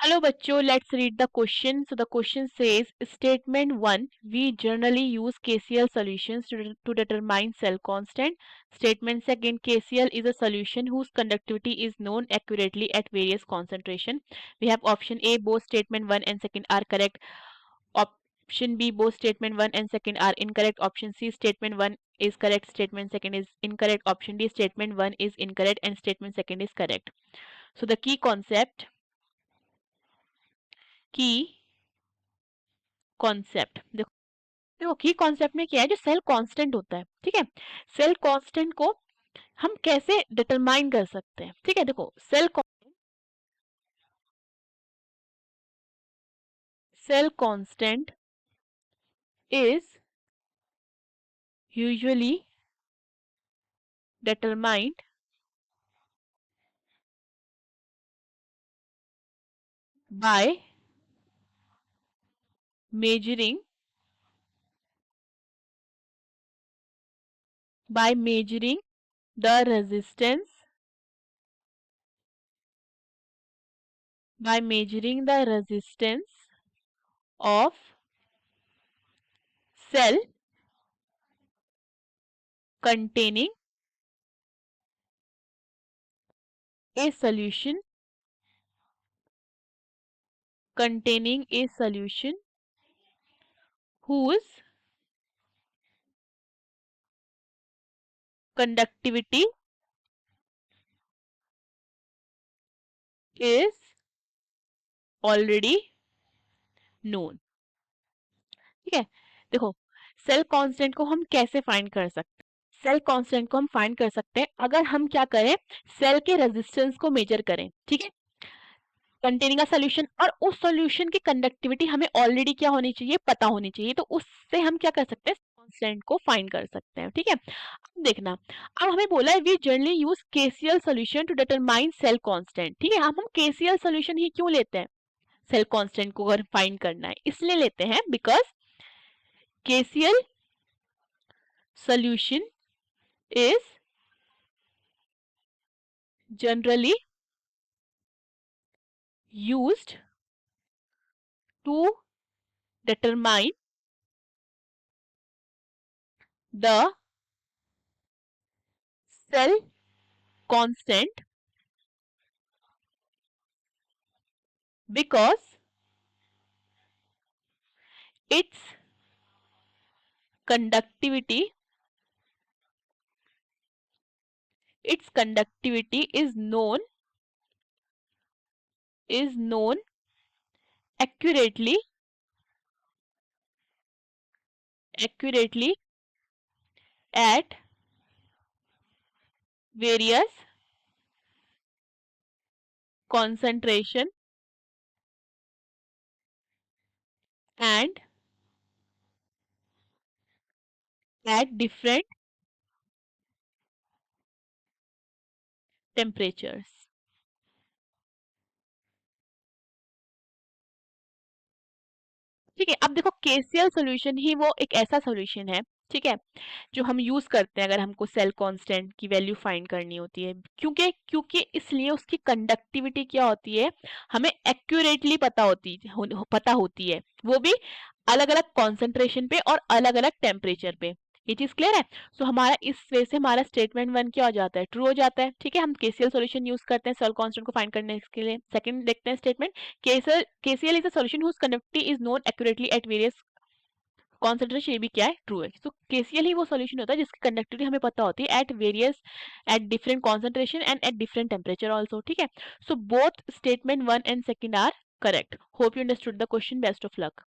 Hello बच्चों, let's read the question. So the question says, statement 1, we generally use KCl solutions to determine cell constant. Statement second, KCl is a solution whose conductivity is known accurately at various concentration. We have option A, both statement 1 and second are correct. Option B, both statement 1 and second are incorrect. Option C, statement 1 is correct, statement second is incorrect. Option D, statement 1 is incorrect and statement second is correct. So the key concept देखो देखो की concept में क्या है, जो cell constant होता है, ठीक है। सेल कांस्टेंट को हम कैसे डिटरमाइन कर सकते हैं, ठीक है। देखो cell constant is usually determined by measuring the resistance of cell containing a solution whose conductivity is already known, ठीक है। देखो सेल कांस्टेंट को हम कैसे फाइंड कर सकते हैं, सेल कांस्टेंट को हम फाइंड कर सकते हैं अगर हम क्या करें, सेल के रेजिस्टेंस को मेजर करें, ठीक है, कंटेनिंग अ सॉल्यूशन, और उस सॉल्यूशन की कंडक्टिविटी हमें ऑलरेडी क्या होनी चाहिए, पता होनी चाहिए, तो उससे हम क्या कर सकते हैं, कांस्टेंट को फाइंड कर सकते हैं, ठीक है। अब देखना, अब हमें बोला है we generally use KCL solution to determine cell constant, ठीक है। हम केसीएल सॉल्यूशन ही क्यों लेते हैं, सेल कांस्टेंट को अगर फाइंड करना है इसलिए लेते हैं because KCl solution is generally used to determine the cell constant because its conductivity is known accurately at various concentration and at different temperatures, ठीक है। अब देखो केसीएल सॉल्यूशन ही वो एक ऐसा सॉल्यूशन है, ठीक है, जो हम यूज करते हैं अगर हमको सेल कांस्टेंट की वैल्यू फाइंड करनी होती है, क्योंकि क्योंकि इसलिए उसकी कंडक्टिविटी क्या होती है, हमें एक्यूरेटली पता होती है, वो भी अलग अलग कॉन्सेंट्रेशन पे और अलग अलग टेम्परेचर पे। ये चीज क्लियर है। सो हमारा इस वे से हमारा स्टेटमेंट 1 क्या हो जाता है, ट्रू हो जाता है, ठीक है। हम केसीएल सॉल्यूशन यूज करते हैं सेल कांस्टेंट को फाइंड करने के लिए। सेकंड देखते हैं statement, KCl is a solution whose conductivity is known accurately at various concentration, ये भी क्या है, ट्रू है। तो केसीएल ही वो सॉल्यूशन होता है जिसकी कंडक्टिविटी हमें पता होती है at different concentration and at different temperature also, ठीक है। So both statement 1 and 2 are correct. Hope you understood the question. Best of luck.